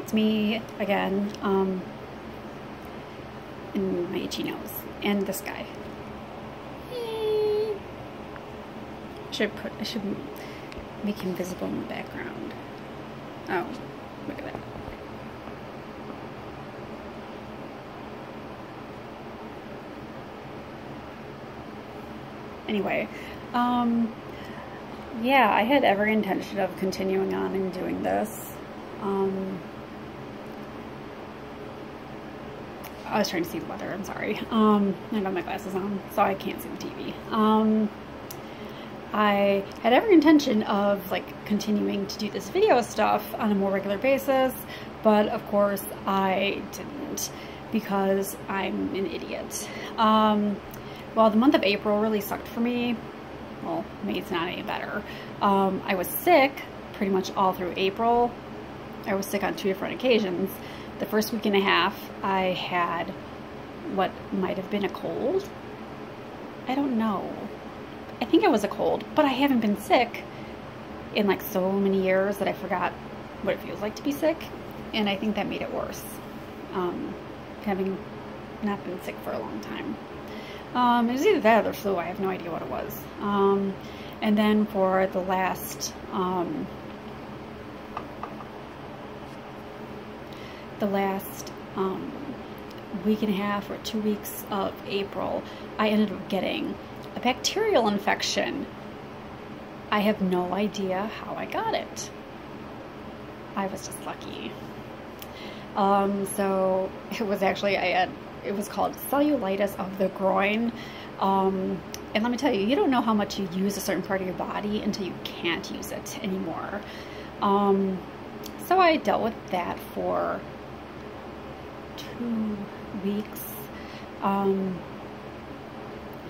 it's me again, and my itchy nose, and this guy. I should make him visible in the background. Oh, look at that. Anyway, yeah, I had every intention of continuing on and doing this. I was trying to see the weather, I'm sorry. I got my glasses on, so I can't see the TV. I had every intention of like continuing to do this video stuff on a more regular basis, but of course I didn't because I'm an idiot. Well, the month of April really sucked for me. Well, maybe it's not any better. I was sick pretty much all through April. I was sick on 2 different occasions. The first week and a half, I had what might have been a cold. I don't know. I think it was a cold, but I haven't been sick in like so many years that I forgot what it feels like to be sick. And I think that made it worse, having not been sick for a long time. It was either that or the flu. I have no idea what it was. And then for the last week and a half or 2 weeks of April, I ended up getting a bacterial infection. I have no idea how I got it. I was just lucky. So it was actually, it was called cellulitis of the groin. And let me tell you, you don't know how much you use a certain part of your body until you can't use it anymore. So I dealt with that for 2 weeks.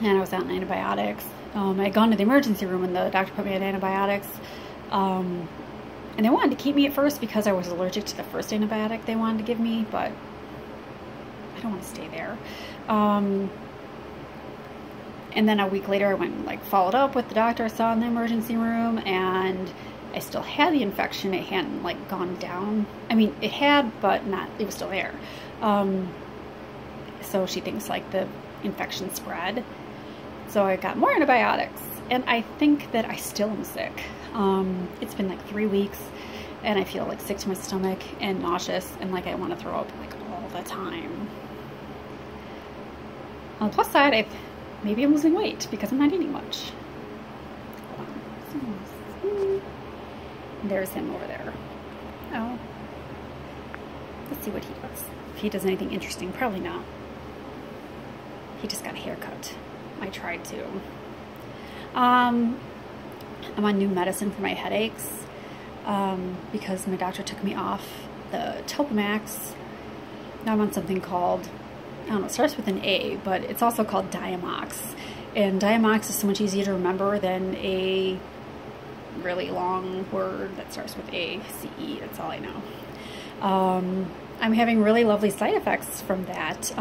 And I was on antibiotics. I had gone to the emergency room and the doctor put me on antibiotics. And they wanted to keep me at first because I was allergic to the first antibiotic they wanted to give me, but I don't want to stay there. And then a week later I went and like followed up with the doctor I saw in the emergency room, and I still had the infection. It hadn't like gone down. I mean, it had, but not, it was still there. So she thinks like the infection spread. So I got more antibiotics, and I think that I still am sick. It's been like 3 weeks, and I feel like sick to my stomach and nauseous, and like I want to throw up like all the time. On the plus side, maybe I'm losing weight because I'm not eating much. Hold on. There's him over there. Oh. Let's see what he does. If he does anything interesting, probably not. He just got a haircut. I tried to. I'm on new medicine for my headaches because my doctor took me off the Topamax. Now I'm on something called, I don't know, it starts with an A, but it's also called Diamox. And Diamox is so much easier to remember than a really long word that starts with A, C-E, that's all I know. I'm having really lovely side effects from that.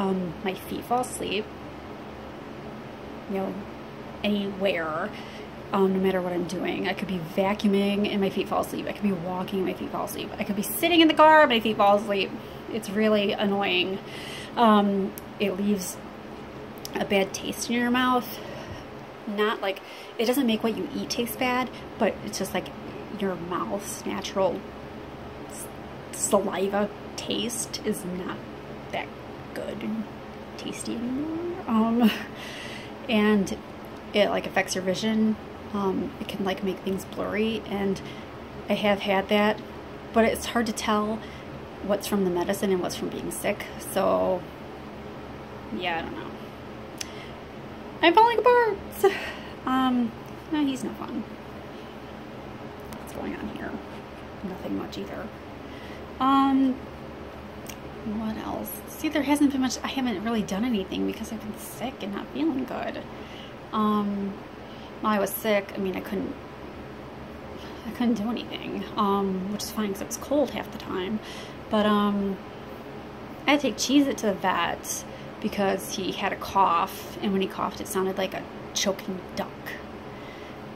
My feet fall asleep, you know, anywhere, no matter what I'm doing. I could be vacuuming and my feet fall asleep. I could be walking and my feet fall asleep. I could be sitting in the car and my feet fall asleep. It's really annoying. It leaves a bad taste in your mouth. Not like, it doesn't make what you eat taste bad, but it's just like your mouth's natural saliva taste is not that good and tasty anymore. And it like affects your vision. It can like make things blurry, and I have had that, but it's hard to tell what's from the medicine and what's from being sick. So yeah, I don't know. I'm falling apart. No, he's no fun. What's going on here? Nothing much either. What else? See, there hasn't been much. I haven't really done anything because I've been sick and not feeling good. While I was sick, I mean, I couldn't do anything, which is fine because it was cold half the time. But I had to take Cheez-It to the vet because he had a cough, and when he coughed, it sounded like a choking duck.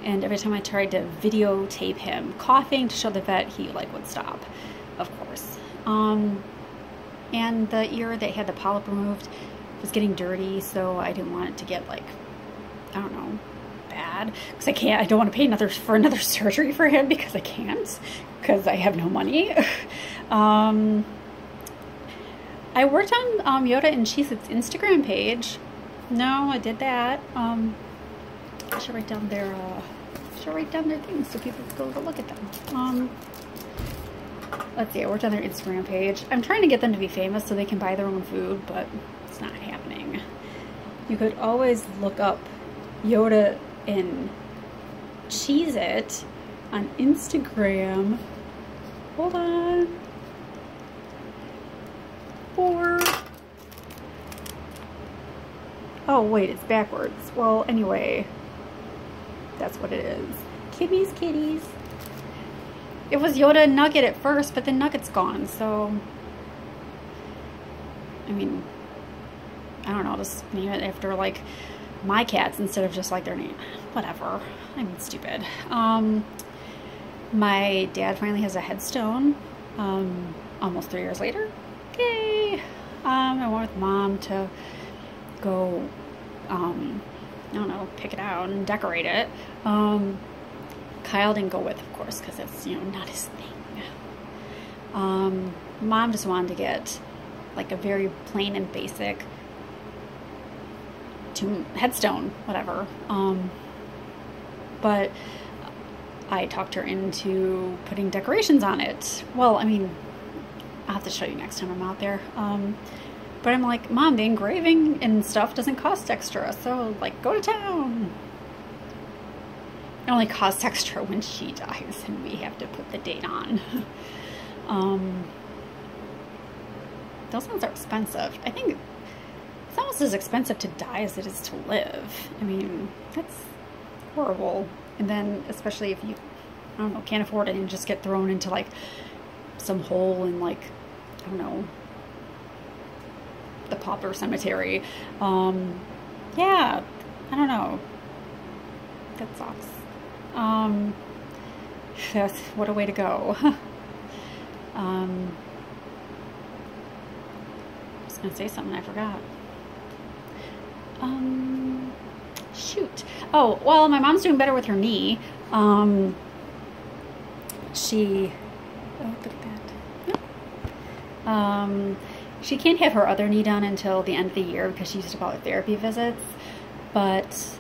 And every time I tried to videotape him coughing to show the vet, he like would stop, of course. And the ear that had the polyp removed was getting dirty, so I didn't want it to get, like, I don't know, bad. Because I don't want to pay for another surgery for him, because I can't, because I have no money. I worked on Yoda and Cheez-Its Instagram page. No, I did that. I should write down their things so people can go look at them. Let's see, I worked on their Instagram page. I'm trying to get them to be famous so they can buy their own food, but it's not happening. You could always look up Yoda and Cheez-It on Instagram. Hold on. Oh wait, it's backwards. Well, anyway, that's what it is. Kitties. It was Yoda and Nugget at first, but then Nugget's gone, so I mean, I don't know, just name it after, like, my cats instead of just, like, their name. Whatever. I'm stupid. My dad finally has a headstone, almost 3 years later. Yay! I went with Mom to go, I don't know, pick it out and decorate it. Kyle didn't go with, of course, because it's, you know, not his thing. Mom just wanted to get, like, a very plain and basic headstone, whatever. But I talked her into putting decorations on it. Well, I mean, I'll have to show you next time I'm out there. But I'm like, Mom, the engraving and stuff doesn't cost extra, so, like, go to town. It only costs extra when she dies and we have to put the date on. Those ones are expensive. I think it's almost as expensive to die as it is to live. I mean, that's horrible. And then, especially if you, I don't know, can't afford it and just get thrown into, like, some hole in, like, I don't know, the pauper cemetery. Yeah, I don't know. That sucks. That's, what a way to go. I was gonna say something, I forgot. Shoot. Oh, well, my mom's doing better with her knee. Oh, look at that. She can't have her other knee done until the end of the year because she's about therapy visits, but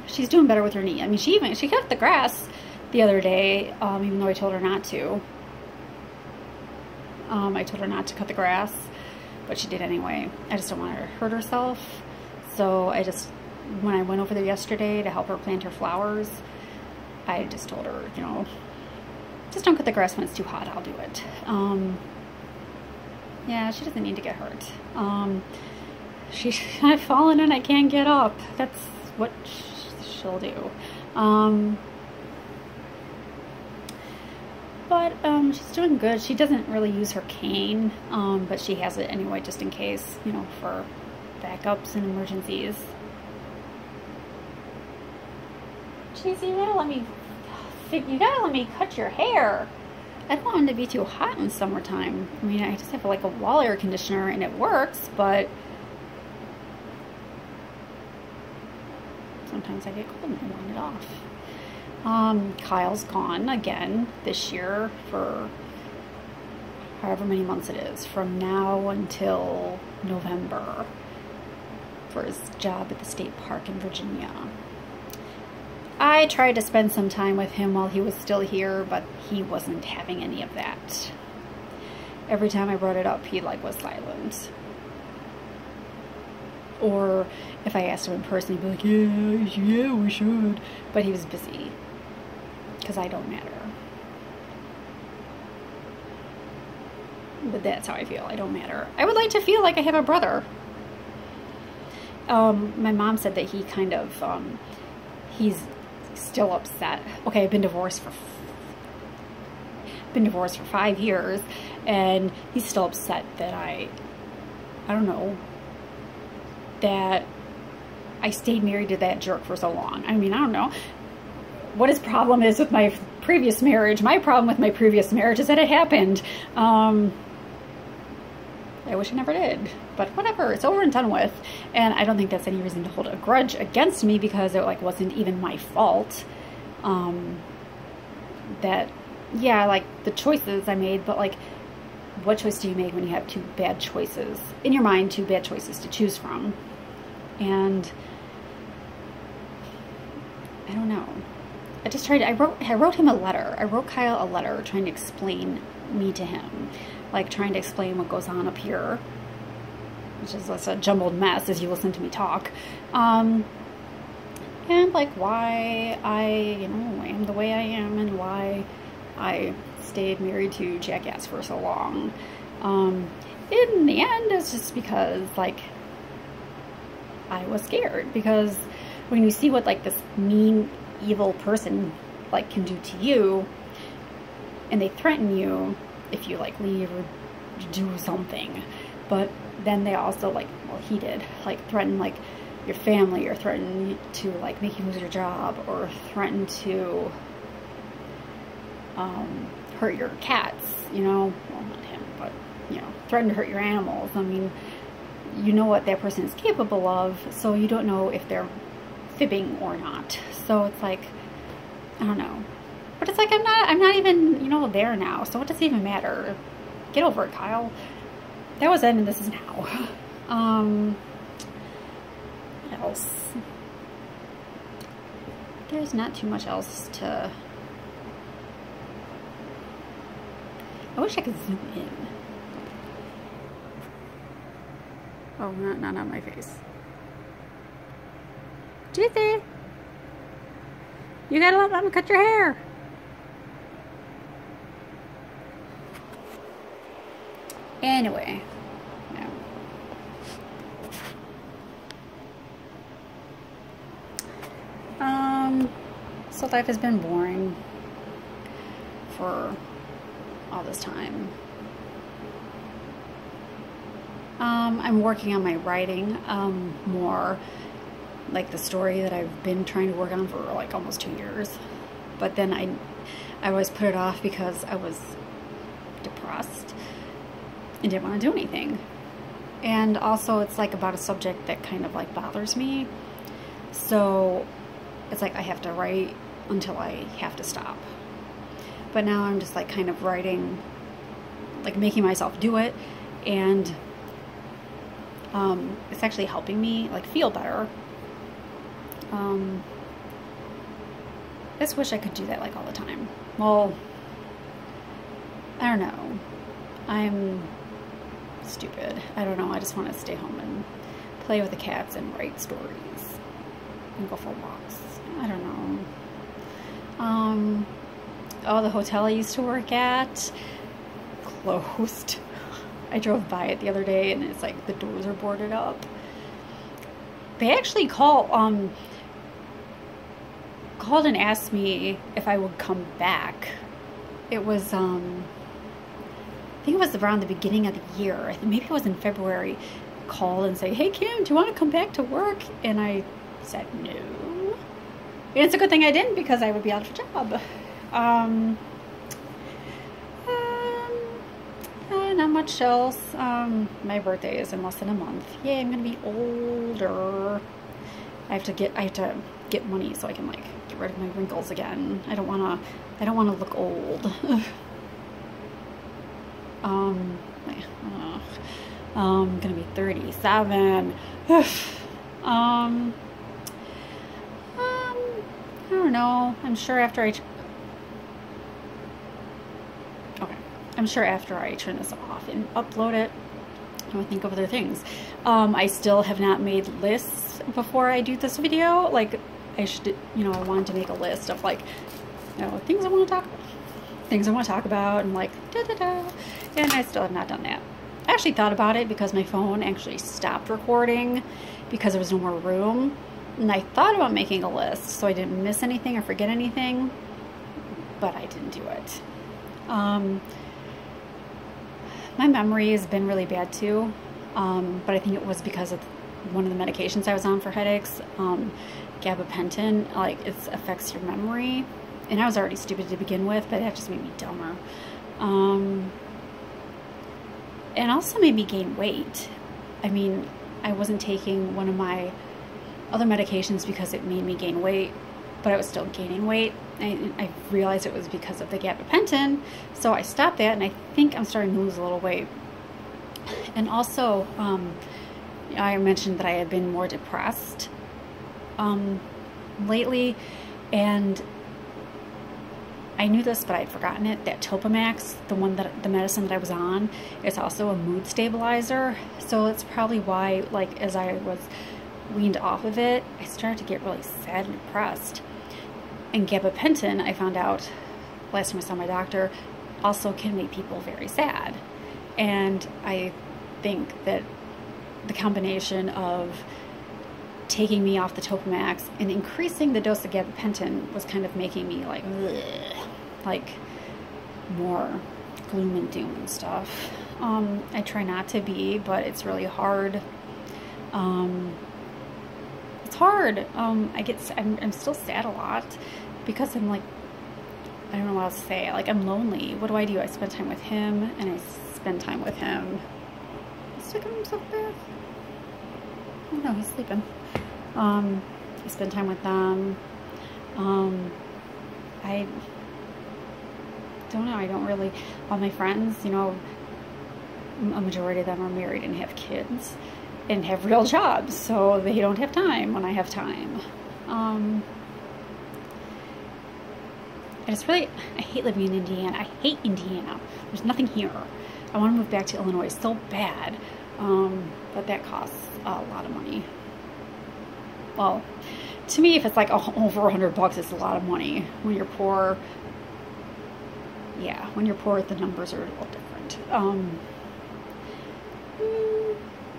she's doing better with her knee. I mean, she cut the grass the other day, even though I told her not to. I told her not to cut the grass, but she did anyway. I just don't want her to hurt herself. So when I went over there yesterday to help her plant her flowers, I just told her, you know, just don't cut the grass when it's too hot. I'll do it. Yeah, she doesn't need to get hurt. I've fallen and I can't get up. That's what she'll do. But she's doing good. She doesn't really use her cane, but she has it anyway, just in case, you know, for backups and emergencies. Jeez, you gotta let me cut your hair. I don't want it to be too hot in summertime. I mean, I just have like a wall air conditioner and it works, but sometimes I get cold and I want it off. Kyle's gone again this year for however many months it is, from now until November, for his job at the state park in Virginia. I tried to spend some time with him while he was still here, but he wasn't having any of that. Every time I brought it up, he was silent. Or if I asked him in person, he'd be like, yeah, we should. But he was busy, because I don't matter. But that's how I feel. I don't matter. I would like to feel like I have a brother. My mom said that he kind of, he's still upset. Okay, I've been divorced for 5 years, and he's still upset that I don't know, that I stayed married to that jerk for so long. I mean, I don't know what his problem is with my previous marriage. My problem with my previous marriage is that it happened. I wish I never did, but whatever, it's over and done with. And I don't think that's any reason to hold a grudge against me, because it like wasn't even my fault. That, yeah, like the choices I made, but like, what choice do you make when you have two bad choices in your mind, two bad choices to choose from? And I don't know. I just tried, I wrote him a letter. I wrote Kyle a letter trying to explain me to him. Like trying to explain what goes on up here, which is a jumbled mess as you listen to me talk. And like why I, you know, am the way I am, and why I stayed married to Jackass for so long. In the end, it's just because like I was scared, because when you see what like this mean, evil person like can do to you, and they threaten you if you like leave or do something, but then they also like, well, he did like threaten like your family, or threaten to like make you lose your job, or threaten to hurt your cats, you know, well, not him, but you know, threaten to hurt your animals. I mean, you know what that person is capable of, so you don't know if they're fibbing or not. So it's like, I don't know. But it's like, I'm not even, you know, there now. So what does it even matter? Get over it, Kyle. That was then and this is now. What else? There's not too much else to... I wish I could zoom in. Oh, not on my face. Juicy! You gotta let Mama cut your hair. Anyway, no. So life has been boring for all this time. I'm working on my writing more, like the story that I've been trying to work on for like almost 2 years. But then I always put it off because I was depressed and didn't want to do anything. And also it's like about a subject that kind of like bothers me. So it's like I have to write until I have to stop. But now I'm just like kind of writing, like making myself do it, and it's actually helping me like feel better. I just wish I could do that like all the time. Well, I don't know. I'm stupid. I don't know. I just want to stay home and play with the cats and write stories and go for walks. I don't know. Oh, the hotel I used to work at closed. I drove by it the other day and it's like the doors are boarded up. They actually called and asked me if I would come back. It was I think it was around the beginning of the year. I think maybe it was in February. Called and say, "Hey Kim, do you want to come back to work?" And I said no. And it's a good thing I didn't, because I would be out of a job. Not much else. My birthday is in less than a month. Yay, I'm gonna be older. I have to get money so I can like get rid of my wrinkles again. I don't wanna look old. I'm gonna be 37. I don't know. I'm sure after I turn this off and upload it, I would think of other things. I still have not made lists before I do this video. Like, I should, you know, I wanted to make a list of like, you know, things I want to talk about, and like da-da-da, and I still have not done that. I actually thought about it because my phone actually stopped recording because there was no more room, and I thought about making a list so I didn't miss anything or forget anything, but I didn't do it. My memory has been really bad too, but I think it was because of one of the medications I was on for headaches, gabapentin. Like, it affects your memory, And I was already stupid to begin with, but that just made me dumber. And also made me gain weight. I mean, I wasn't taking one of my other medications because it made me gain weight, but I was still gaining weight. I realized it was because of the gabapentin, so I stopped that, and I think I'm starting to lose a little weight. And also, I mentioned that I had been more depressed lately, and I knew this, but I'd forgotten it. That Topamax, the medicine that I was on, is also a mood stabilizer. So it's probably why, like, as I was weaned off of it, I started to get really sad and depressed. And gabapentin, I found out last time I saw my doctor, also can make people very sad. And I think that the combination of taking me off the Topamax and increasing the dose of gabapentin was kind of making me like, ugh, like more gloom and doom and stuff. I try not to be, but it's really hard. It's hard. I'm still sad a lot because I'm like, I don't know what else to say. Like, I'm lonely. What do? I spend time with him, and I spend time with him. He's taking himself back. Oh no, he's sleeping. I spend time with them. I don't know. I don't really. All my friends, you know, a majority of them are married and have kids and have real jobs, so they don't have time when I have time. And it's really, I hate living in Indiana. I hate Indiana. There's nothing here. I want to move back to Illinois so bad, but that costs a lot of money. Well, to me, if it's like over $100, it's a lot of money. When you're poor, yeah, when you're poor, the numbers are a little different.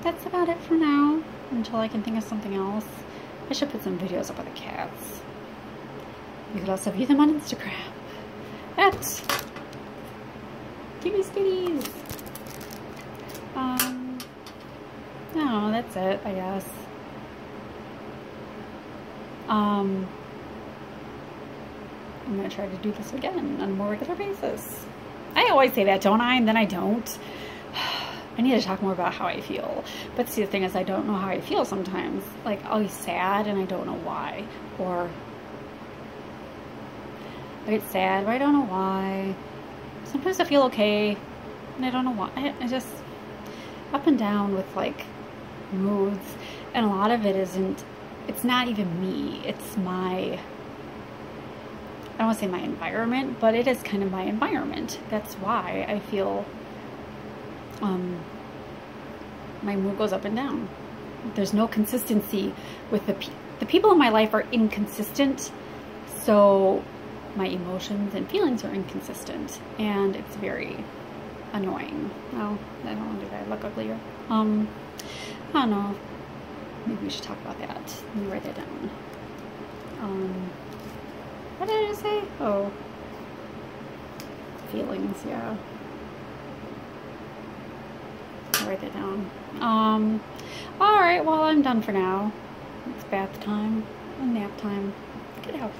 That's about it for now, until I can think of something else. I should put some videos up of the cats. You could also view them on Instagram at Gimme Skitties. No, that's it, I guess. I'm gonna try to do this again on a more regular basis. I always say that, don't I? And then I don't. I need to talk more about how I feel. But see, the thing is, I don't know how I feel sometimes. Like, I'll be sad and I don't know why. Or I get sad, but I don't know why. Sometimes I feel okay, and I don't know why. I just up and down with, like, moods. And a lot of it isn't, it's not even me. It's my, I don't want to say my environment, but it is kind of my environment. That's why I feel my mood goes up and down. There's no consistency with the people in my life are inconsistent, so my emotions and feelings are inconsistent, and it's very annoying. Oh, I don't want to do that. I look uglier. I don't know. Maybe we should talk about that. Let me write that down. What did I just say? Oh, feelings. Yeah. I'll write that down. All right. Well, I'm done for now. It's bath time and nap time. Get out.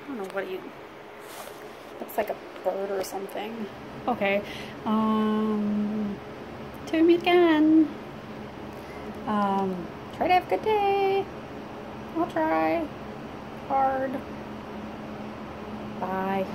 I don't know what you. Looks like a bird or something. Okay. Till we meet again. Try to have a good day. I'll try hard. Bye.